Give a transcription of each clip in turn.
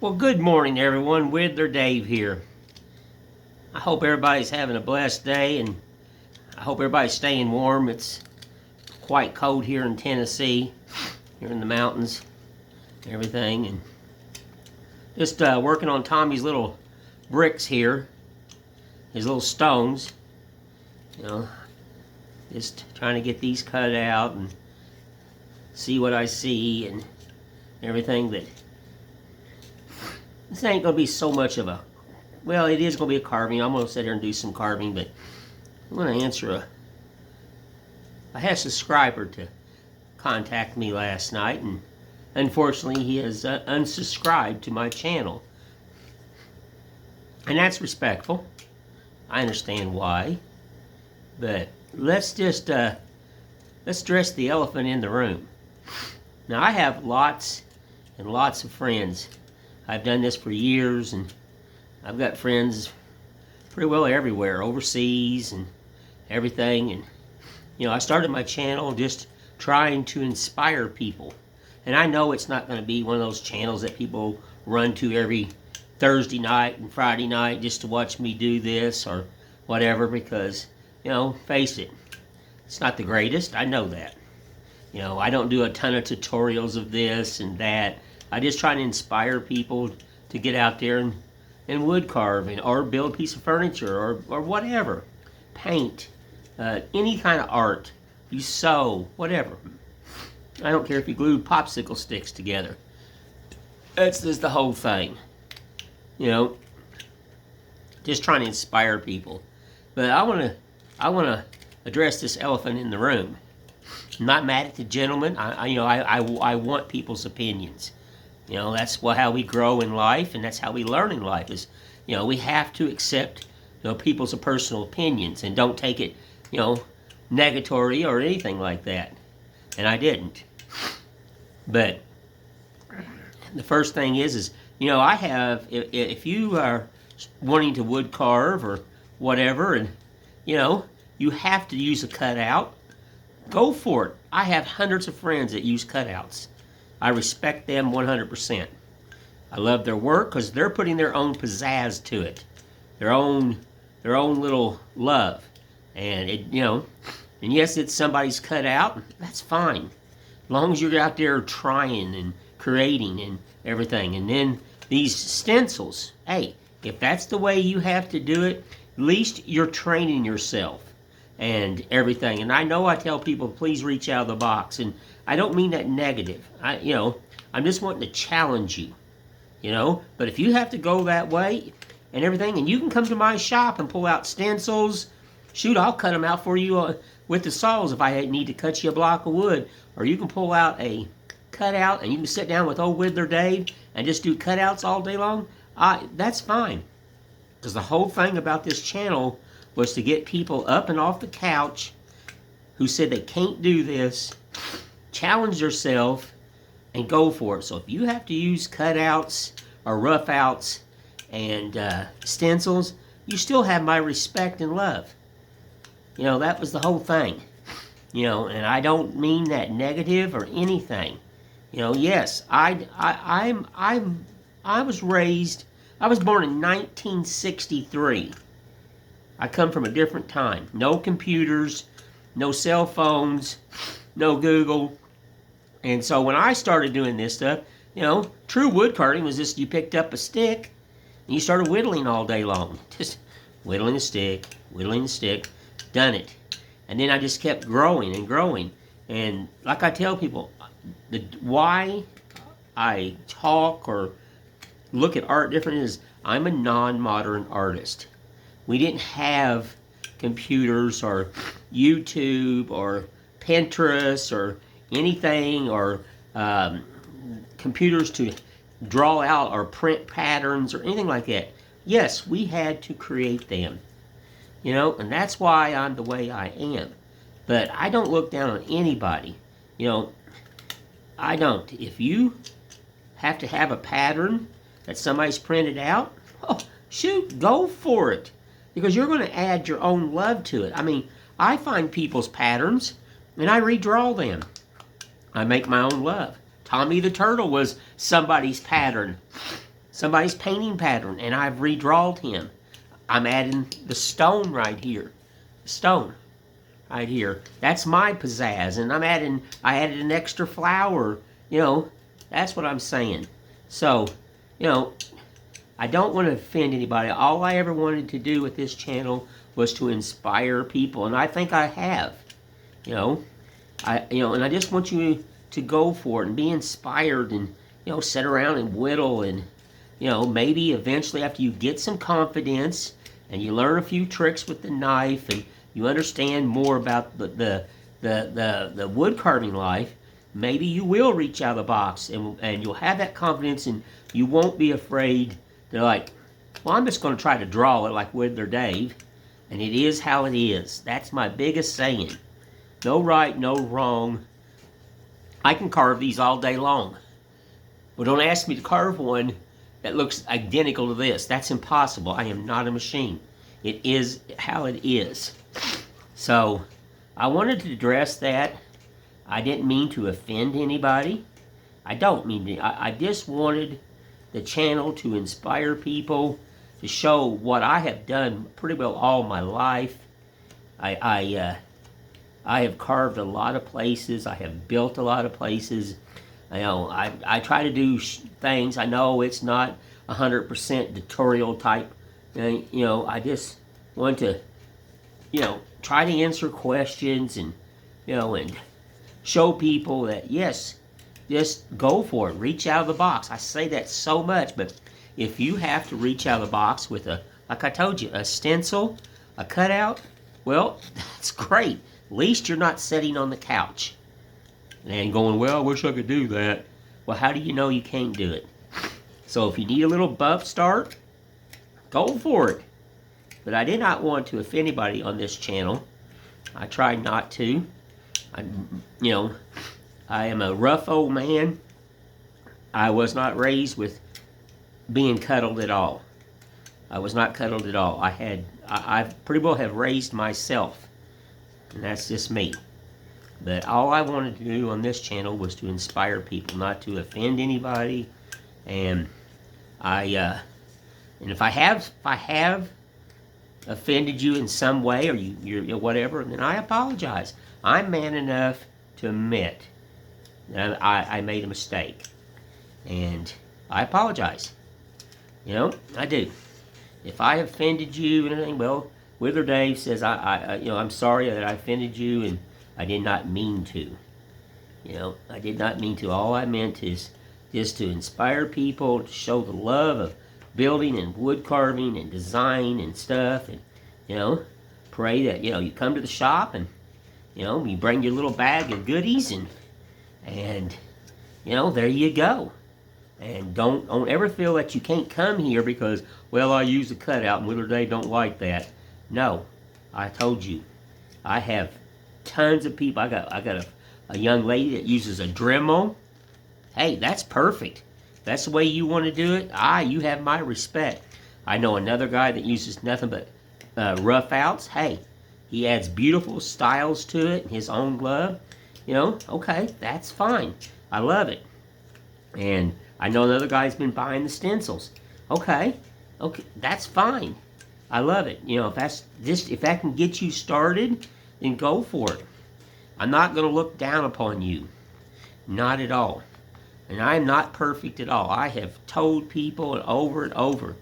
Well, good morning, everyone. Widler Dave here. I hope everybody's having a blessed day, and I hope everybody's staying warm. It's quite cold here in Tennessee, here in the mountains, and everything. And just working on Tommy's little bricks here, his little stones. You know, just trying to get these cut out and see what I see and everything. That this ain't going to be so much of a, well, it is going to be a carving. I'm going to sit here and do some carving, but I'm going to answer I had a subscriber to contact me last night, and unfortunately he has unsubscribed to my channel. And that's respectful. I understand why. But let's just, let's address the elephant in the room. Now, I have lots and lots of friends. I've done this for years, and I've got friends pretty well everywhere, overseas and everything. And, you know, I started my channel just trying to inspire people. And I know it's not going to be one of those channels that people run to every Thursday night and Friday night just to watch me do this or whatever, because, you know, face it, it's not the greatest. I know that. You know, I don't do a ton of tutorials of this and that. I just try to inspire people to get out there and wood carve or build a piece of furniture or whatever. Paint, any kind of art. You sew, whatever. I don't care if you glue popsicle sticks together. That's just the whole thing. You know, just trying to inspire people. But I want to address this elephant in the room. I'm not mad at the gentleman. I want people's opinions. You know, that's how we grow in life, and that's how we learn in life. Is, you know, we have to accept, you know, people's personal opinions and don't take it, you know, negatory or anything like that. And I didn't. But the first thing is you know, I have, if you are wanting to wood carve or whatever, and, you know, you have to use a cutout, go for it. I have hundreds of friends that use cutouts. I respect them 100%. I love their work because they're putting their own pizzazz to it, their own little love, and it, you know, and yes, it's somebody's cutout. That's fine, as long as you're out there trying and creating and everything. And then these stencils, hey, if that's the way you have to do it, at least you're training yourself and everything. And I know I tell people, please reach out of the box, and I don't mean that negative. You know, I'm just wanting to challenge you, you know. But if you have to go that way and everything, and you can come to my shop and pull out stencils, shoot, I'll cut them out for you with the saws if I need to cut you a block of wood. Or you can pull out a cutout and you can sit down with old Widler Dave and just do cutouts all day long. That's fine. Because the whole thing about this channel was to get people up and off the couch who said they can't do this, challenge yourself, and go for it. So if you have to use cutouts or rough outs and stencils, you still have my respect and love. You know, that was the whole thing. You know, and I don't mean that negative or anything. You know, yes, I was born in 1963. I come from a different time. No computers, no cell phones, no Google. And so when I started doing this stuff, you know, true wood carving was just you picked up a stick and you started whittling all day long. Just whittling a stick, done it. And then I just kept growing and growing. And like I tell people, why I talk or look at art different is I'm a non-modern artist. We didn't have computers or YouTube or Pinterest or anything, or computers to draw out or print patterns or anything like that. Yes, we had to create them, you know, and that's why I'm the way I am. But I don't look down on anybody, you know. I don't. If you have to have a pattern that somebody's printed out, oh, shoot, go for it. Because you're going to add your own love to it. I mean, I find people's patterns and I redraw them. I make my own love. Tommy the Turtle was somebody's pattern. somebody's painting pattern and I've redrawed him. I'm adding the stone right here. Stone right here. That's my pizzazz. And I added an extra flower. That's what I'm saying. So, I don't want to offend anybody. All I ever wanted to do with this channel was to inspire people. And I think I have. And I just want you to go for it and be inspired and, sit around and whittle and, maybe eventually after you get some confidence and you learn a few tricks with the knife and you understand more about the wood carving life, maybe you will reach out of the box and you'll have that confidence and you won't be afraid to like, well, I'm just going to try to draw it like Whittler Dave, and it is how it is. That's my biggest saying. No right, no wrong. I can carve these all day long. But don't ask me to carve one that looks identical to this. That's impossible. I am not a machine. It is how it is. So, I wanted to address that. I didn't mean to offend anybody. I don't mean to. I just wanted the channel to inspire people, to show what I have done pretty well all my life. I have carved a lot of places. I have built a lot of places. I try to do things. I know it's not 100% tutorial type. I just want to, try to answer questions and, and show people that, yes, just go for it. Reach out of the box. I say that so much, but if you have to reach out of the box with like I told you, a stencil, a cutout, well, that's great. At least you're not sitting on the couch and going, well, I wish I could do that. Well, how do you know you can't do it? So if you need a little buff start, go for it. But I did not want to offend anybody on this channel. I tried not to. I am a rough old man. I was not raised with being cuddled at all. I was not cuddled at all. I pretty well have raised myself. And that's just me. But all I wanted to do on this channel was to inspire people, not to offend anybody. And and if I have offended you in some way, or you're whatever, then I apologize. I'm man enough to admit that I made a mistake, and I apologize. I do. If I offended you and anything, well, Whittler Dave says I'm sorry that I offended you, and I did not mean to. I did not mean to. All I meant is just to inspire people, to show the love of building and wood carving and design and stuff, and pray that you come to the shop and you bring your little bag of goodies and there you go. And don't ever feel that you can't come here because, well, I use a cutout and Whittler Dave don't like that. No, I told you, I have tons of people. I got a young lady that uses a Dremel. Hey, that's perfect. That's the way you want to do it. You have my respect. I know another guy that uses nothing but rough outs. Hey, he adds beautiful styles to it, his own glove. Okay, that's fine. I love it. And I know another guy's been buying the stencils. Okay, that's fine. I love it. If that can get you started, then go for it. I'm not going to look down upon you. Not at all. And I'm not perfect at all. I have told people over and over,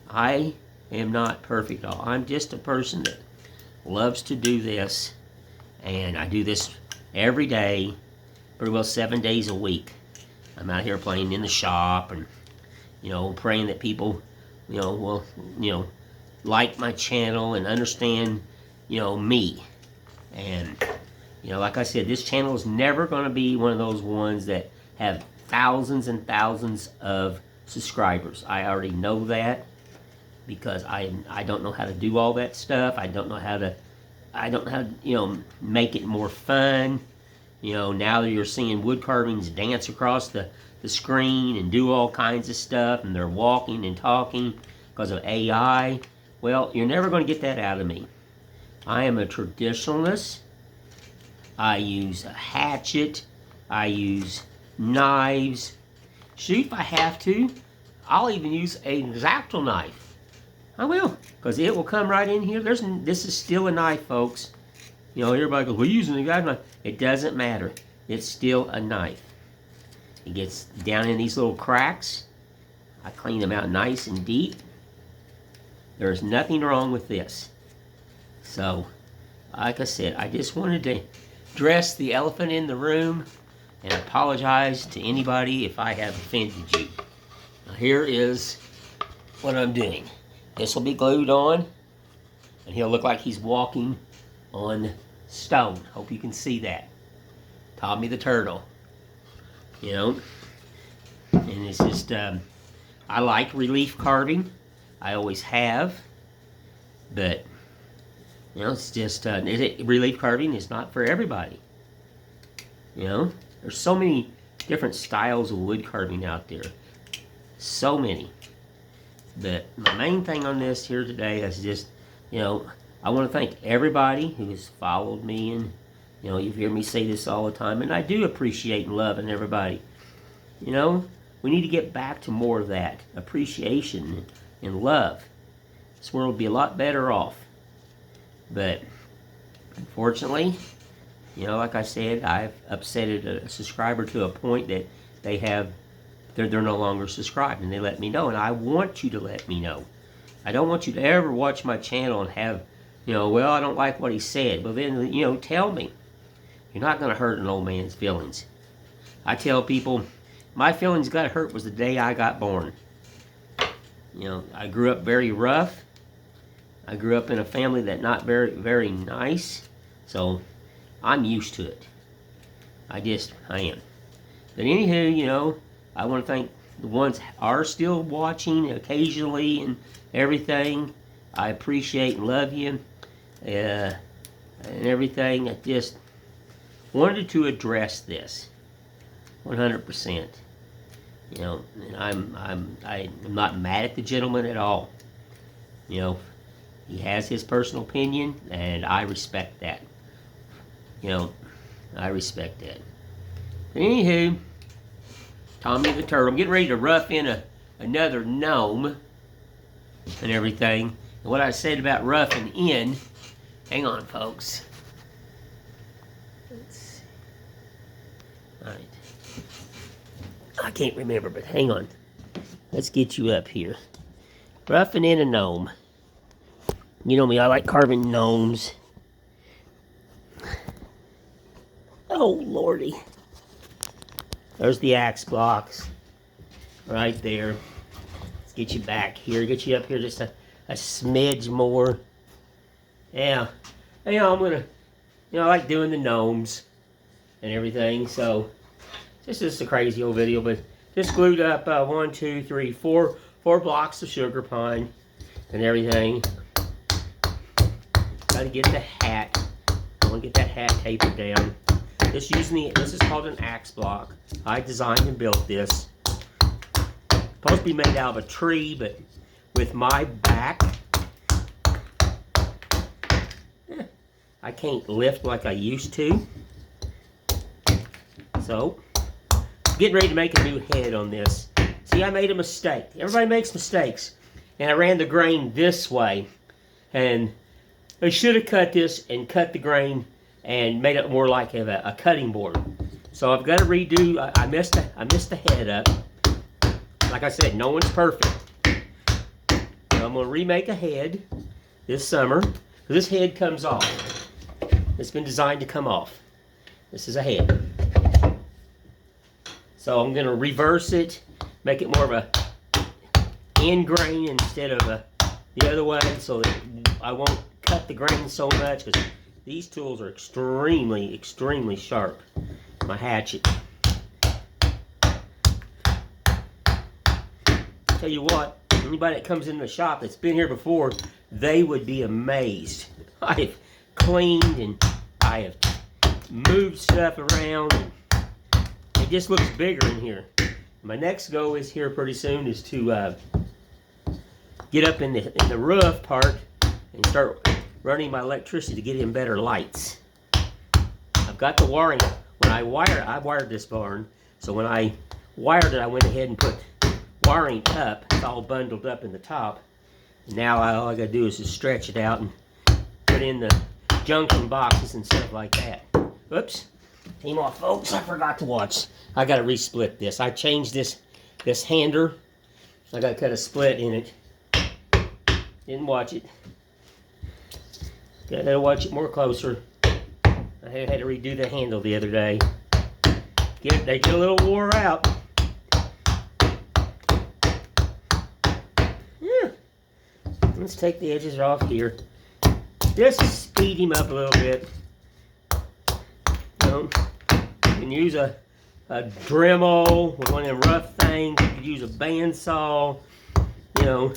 I am not perfect at all. I'm just a person that loves to do this, and I do this every day, pretty well 7 days a week. I'm out here playing in the shop and, praying that people, will, like my channel and understand, me. And, like I said, this channel is never going to be one of those ones that have thousands and thousands of subscribers. I already know that because I don't know how to do all that stuff. I don't know how to, make it more fun. Now that you're seeing wood carvings dance across the screen and do all kinds of stuff, and they're walking and talking because of AI. Well, you're never going to get that out of me. I am a traditionalist. I use a hatchet. I use knives. Shoot if I have to. I'll even use an X-Acto knife. I will, because it will come right in here. This is still a knife, folks. You know, everybody goes, we're using the X-Acto knife. It doesn't matter. It's still a knife. It gets down in these little cracks. I clean them out nice and deep. There's nothing wrong with this. So, like I said, I just wanted to address the elephant in the room and apologize to anybody if I have offended you. Now, here is what I'm doing. This will be glued on, and he'll look like he's walking on stone. Hope you can see that. Tommy the turtle. You know, and it's just, I like relief carving. I always have, but, you know, it's just, relief carving is not for everybody. You know, there's so many different styles of wood carving out there. So many. But my main thing on this here today is just, you know, I want to thank everybody who has followed me, and, you know, you hear me say this all the time, and I do appreciate and love everybody. You know, we need to get back to more of that appreciation and love. This world would be a lot better off. But unfortunately, you know, like I said, I've upsetted a subscriber to a point that they're no longer subscribed, and they let me know, and I want you to let me know. I don't want you to ever watch my channel and have, you know, well, I don't like what he said. Well, then, you know, tell me. You're not going to hurt an old man's feelings. I tell people, my feelings got hurt was the day I got born. You know, I grew up very rough. I grew up in a family that not very, very nice. So, I'm used to it. I am. But anywho, you know, I want to thank the ones that are still watching occasionally and everything. I appreciate and love you. And everything. I just wanted to address this 100%. You know, and I'm not mad at the gentleman at all. You know, he has his personal opinion, and I respect that. You know, I respect that. But anywho, Tommy the turtle. I'm getting ready to rough in another gnome and everything. And what I said about roughing in, hang on, folks. Let's see. All right. I can't remember, but hang on. Let's get you up here. Roughing in a gnome. You know me, I like carving gnomes. Oh, lordy. There's the axe blocks. Right there. Let's get you back here. Get you up here just a smidge more. Yeah. You know, I'm gonna, you know, I like doing the gnomes and everything, so this is a crazy old video, but just glued up 4 blocks of sugar pine and everything. Got to get the hat. I want to get that hat tapered down. This is called an axe block. I designed and built this. Supposed to be made out of a tree, but with my back, I can't lift like I used to. So, getting ready to make a new head on this. See, I made a mistake. Everybody makes mistakes. And I ran the grain this way. And I should have cut this and cut the grain and made it more like a cutting board. So I've got to redo. I messed the head up. Like I said, no one's perfect. So I'm going to remake a head this summer. This head comes off. It's been designed to come off. This is a head. So I'm going to reverse it, make it more of a end grain instead of the other way, so that I won't cut the grain so much, because these tools are extremely, extremely sharp. My hatchet. Tell you what, anybody that comes in the shop that's been here before, they would be amazed. I've cleaned and I have moved stuff around. And it just looks bigger in here. My next goal is here pretty soon is to get up in the roof part and start running my electricity to get in better lights. I've got the wiring. When I wired this barn, so when I wired it, I went ahead and put wiring up. It's all bundled up in the top. Now all I gotta do is just stretch it out and put in the junction boxes and stuff like that. Oops. Team off, folks. I forgot to watch. I gotta resplit this. I changed this hander. I gotta cut a split in it. Didn't watch it. Gotta watch it more closer. I had to redo the handle the other day. They get a little wore out. Yeah. Let's take the edges off here. Just speed him up a little bit. You can use a Dremel with one of them rough things. You can use a bandsaw. You know,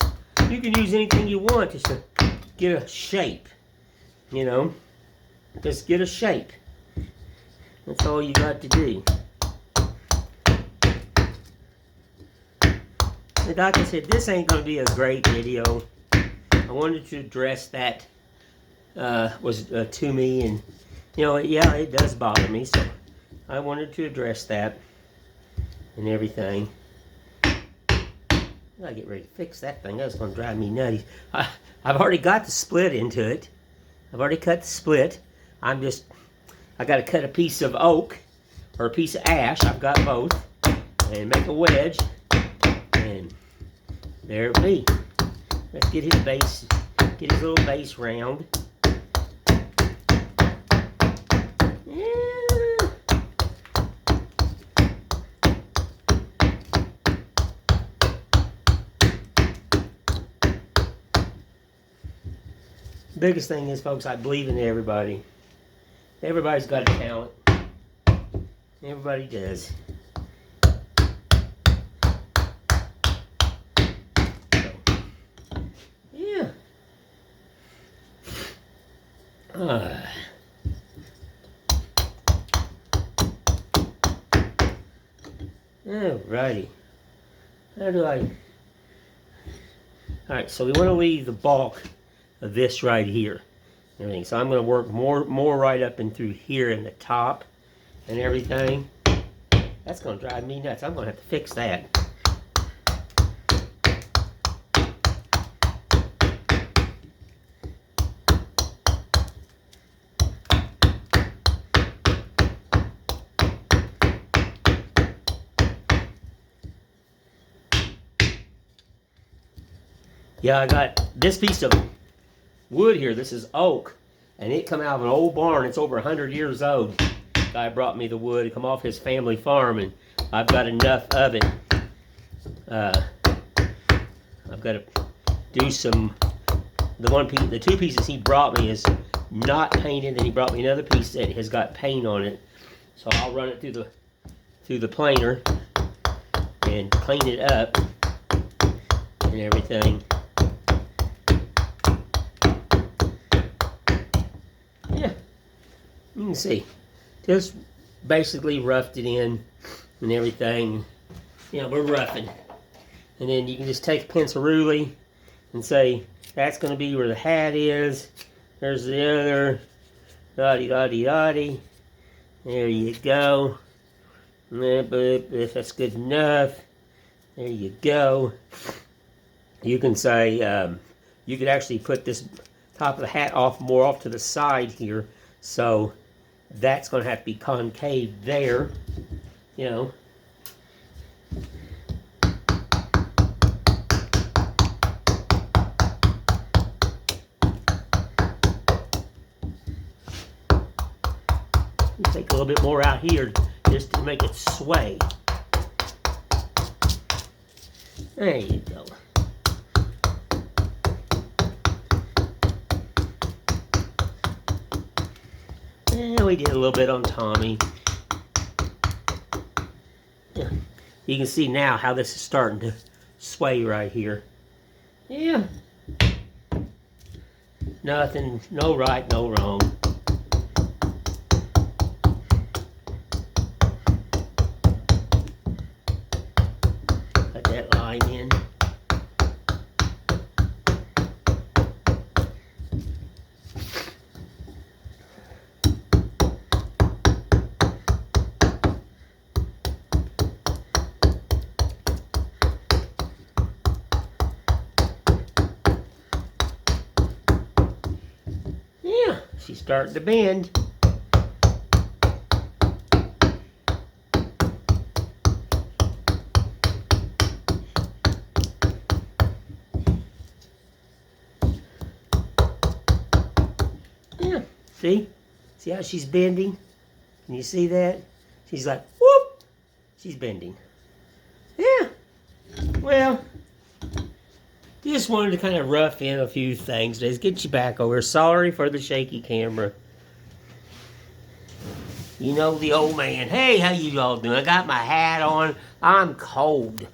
you can use anything you want just to get a shape. You know, just get a shape. That's all you got to do. And like I said, this ain't going to be a great video. I wanted to address that to me, and you know, yeah, it does bother me, so I wanted to address that and everything. I gotta get ready to fix that thing. That's going to drive me nutty. I've already got the split into it. I've already cut the split. I got to cut a piece of oak or a piece of ash. I've got both, and make a wedge, and there it be. Let's get his base, get his little base round. Yeah. Biggest thing is, folks, I believe in everybody. Everybody's got a talent. Everybody does. So, yeah. Alrighty. How do I... Alright, so we want to leave the bulk of this right here. Everything. So I'm going to work more right up and through here in the top and everything. That's going to drive me nuts. I'm going to have to fix that. Yeah, I got this piece of wood here. This is oak, and it come out of an old barn. It's over 100 years old. Guy brought me the wood. It come off his family farm, and I've got enough of it. I've got to do some. The two pieces he brought me is not painted, and he brought me another piece that has got paint on it. So I'll run it through the planer and clean it up and everything. Yeah, you can see, just basically roughed it in and everything. You know, we're roughing. And then you can just take a pencil ruler and say, that's going to be where the hat is. There's the other. Dotty. There you go. If that's good enough, there you go. You can say, you could actually put this top of the hat more off to the side here, so that's going to have to be concave there, you know. You take a little bit more out here just to make it sway. There you go. Yeah, we did a little bit on Tommy. Yeah. You can see now how this is starting to sway right here. Yeah. Nothing, no right, no wrong. Cut that line in. she's starting to bend. Yeah, see? See how she's bending? Can you see that? She's like, whoop! She's bending. Yeah. Well, just wanted to kind of rough in a few things. Let's get you back over. Sorry for the shaky camera. You know the old man. Hey, how you all doing? I got my hat on. I'm cold.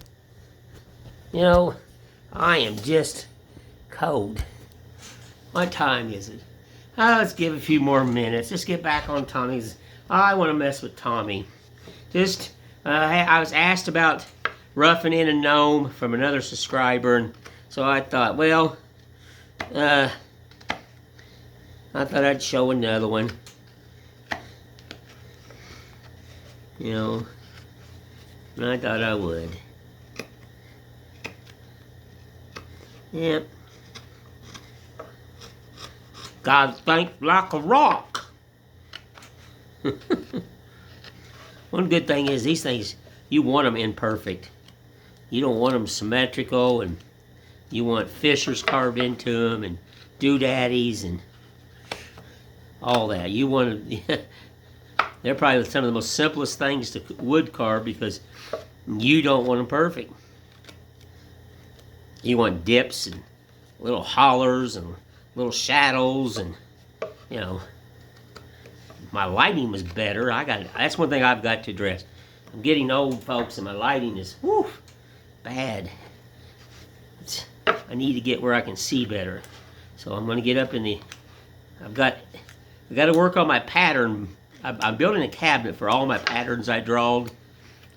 You know, I am just cold. What time is it? Let's give a few more minutes. Let's get back on Tommy's. I want to mess with Tommy. Just, I was asked about roughing in a gnome from another subscriber, and so I thought, well, I thought I'd show another one. You know, and I thought I would. Yep. God think like a rock. One good thing is these things, you want them imperfect. You don't want them symmetrical, and you want fissures carved into them, and doodaddys, and all that. You want to, they're probably some of the most simplest things to wood carve because you don't want them perfect. You want dips and little hollers and little shadows, and you know, my lighting was better. That's one thing I've got to address. I'm getting old, folks, and my lighting is bad. I need to get where I can see better. So I'm going to get up in the. I've got to work on my pattern. I'm building a cabinet for all my patterns I drawed.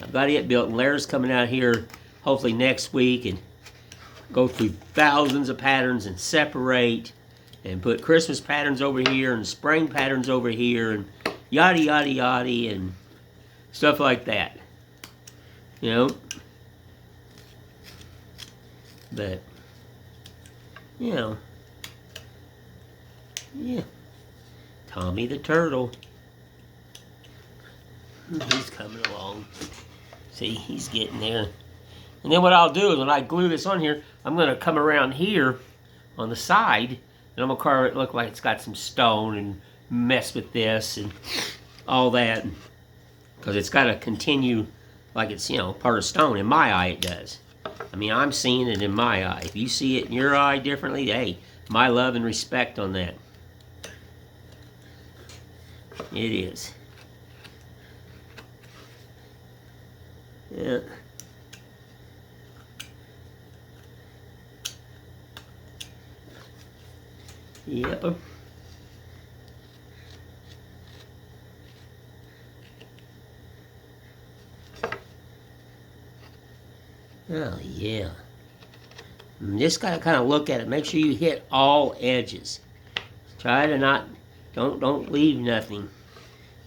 I've got it built, and Lara's coming out here hopefully next week and go through thousands of patterns and separate and put Christmas patterns over here and spring patterns over here and yada yada yada and stuff like that. You know? But, you know, yeah. Tommy the turtle. He's coming along. See, he's getting there. And then what I'll do is when I glue this on here, I'm going to come around here on the side, and I'm going to carve it look like it's got some stone and mess with this and all that. Because it's got to continue like it's, you know, part of stone. In my eye, it does. I mean, I'm seeing it in my eye. If you see it in your eye differently, hey, my love and respect on that. It is. Yeah. Yep. Oh, yeah. Just gotta kind of look at it. Make sure you hit all edges. Try to not, don't leave nothing.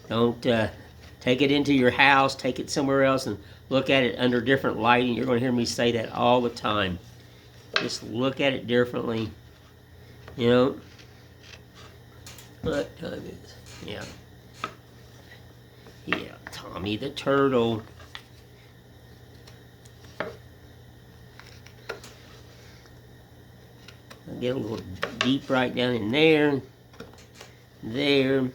Don't take it into your house, take it somewhere else and look at it under different lighting. You're going to hear me say that all the time. Just look at it differently. You know? What time is? Yeah. Yeah, Tommy the turtle. I'll get a little deep right down in there. There.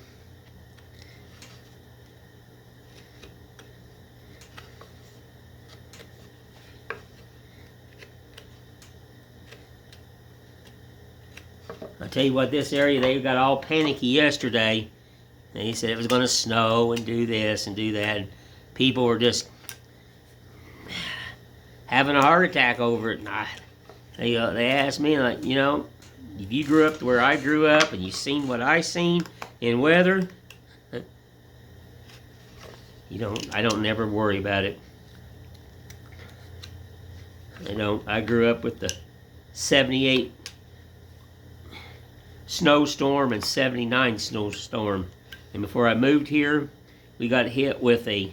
I'll tell you what, this area, they got all panicky yesterday. They said it was going to snow and do this and do that. And people were just having a heart attack over it. And they asked me, like, you know, if you grew up to where I grew up and you seen what I seen in weather, I don't never worry about it. I grew up with the 78 snowstorm and 79 snowstorm. And before I moved here, we got hit with a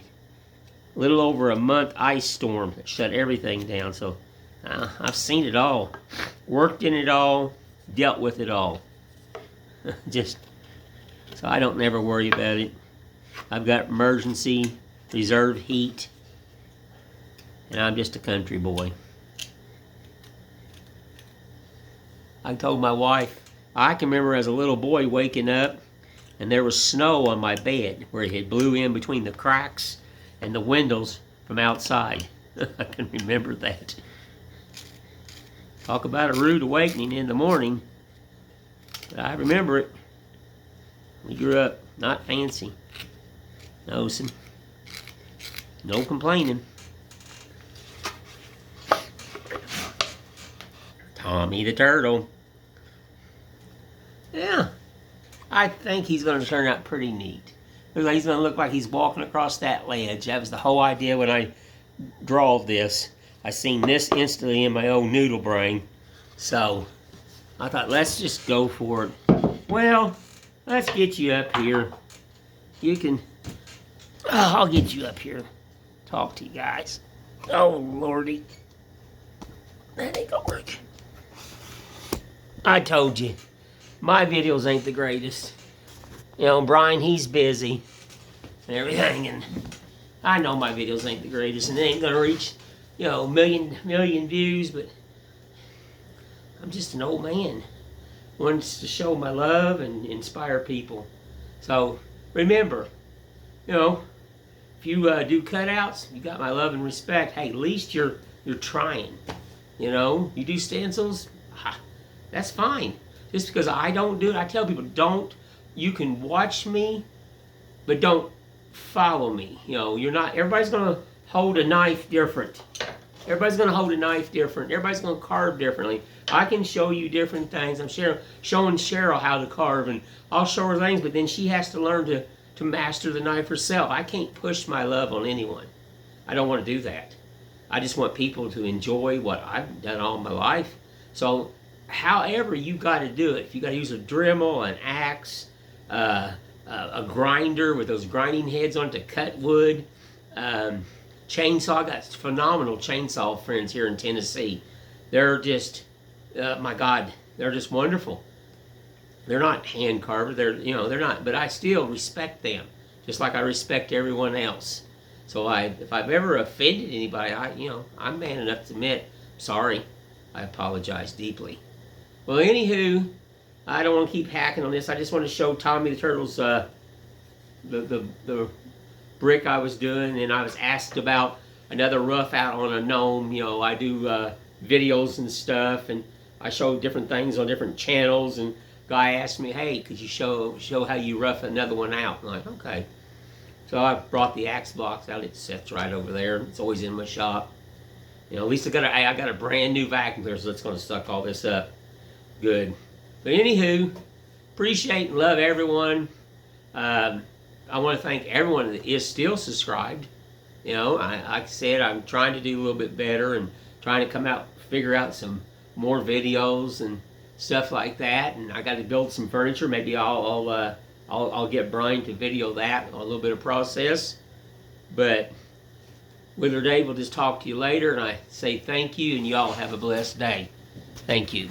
little over a month ice storm that shut everything down. So I've seen it all, worked in it all, dealt with it all. Just So I don't never worry about it. I've got emergency reserve heat, and I'm just a country boy. I told my wife, I can remember as a little boy waking up and there was snow on my bed where it had blew in between the cracks and the windows from outside. I can remember that. Talk about a rude awakening in the morning. But I remember it. We grew up not fancy. No complaining. Tommy the turtle. Yeah, I think he's going to turn out pretty neat. Looks like he's going to look like he's walking across that ledge. That was the whole idea when I draw this. I seen this instantly in my own noodle brain. So I thought, let's just go for it. Well, let's get you up here. You can... I'll get you up here. Talk to you guys. Oh, Lordy. That ain't gonna work. I told you. My videos ain't the greatest. You know, Brian, he's busy and everything, and I know my videos ain't the greatest, and they ain't gonna reach, you know, million views, but I'm just an old man. Wants to show my love and inspire people. So remember, you know, if you do cutouts, you got my love and respect. Hey, at least you're trying. You know, you do stencils, that's fine. Just because I don't do it, I tell people, don't. You can watch me, but don't follow me. You know, you're not. Everybody's gonna hold a knife different. Everybody's gonna hold a knife different. Everybody's gonna carve differently. I can show you different things. I'm showing Cheryl how to carve, and I'll show her things, but then she has to learn to master the knife herself. I can't push my love on anyone. I don't want to do that. I just want people to enjoy what I've done all my life. So, however you got to do it, if you got to use a Dremel, an axe, a grinder with those grinding heads on it to cut wood, chainsaw. I got phenomenal chainsaw friends here in Tennessee. They're just, my God, they're just wonderful. They're not hand carvers. They're not. But I still respect them, just like I respect everyone else. So if I've ever offended anybody, I'm man enough to admit, sorry. I apologize deeply. Well, anywho, I don't want to keep hacking on this. I just want to show Tommy the Turtle's the brick I was doing, and I was asked about another rough out on a gnome. You know, I do videos and stuff, and I show different things on different channels, and guy asked me, hey, could you show how you rough another one out? I'm like, okay. So I brought the axe blocks out. It sits right over there. It's always in my shop. You know, at least I got a brand new vacuum cleaner, so it's going to suck all this up. Good. But anywho, appreciate and love everyone. I want to thank everyone that is still subscribed. You know, like I said, I'm trying to do a little bit better and trying to figure out some more videos and stuff like that. And I got to build some furniture. Maybe I'll get Brian to video that, a little bit of process. But Wither Dave will just talk to you later, and I say thank you, and you all have a blessed day. Thank you.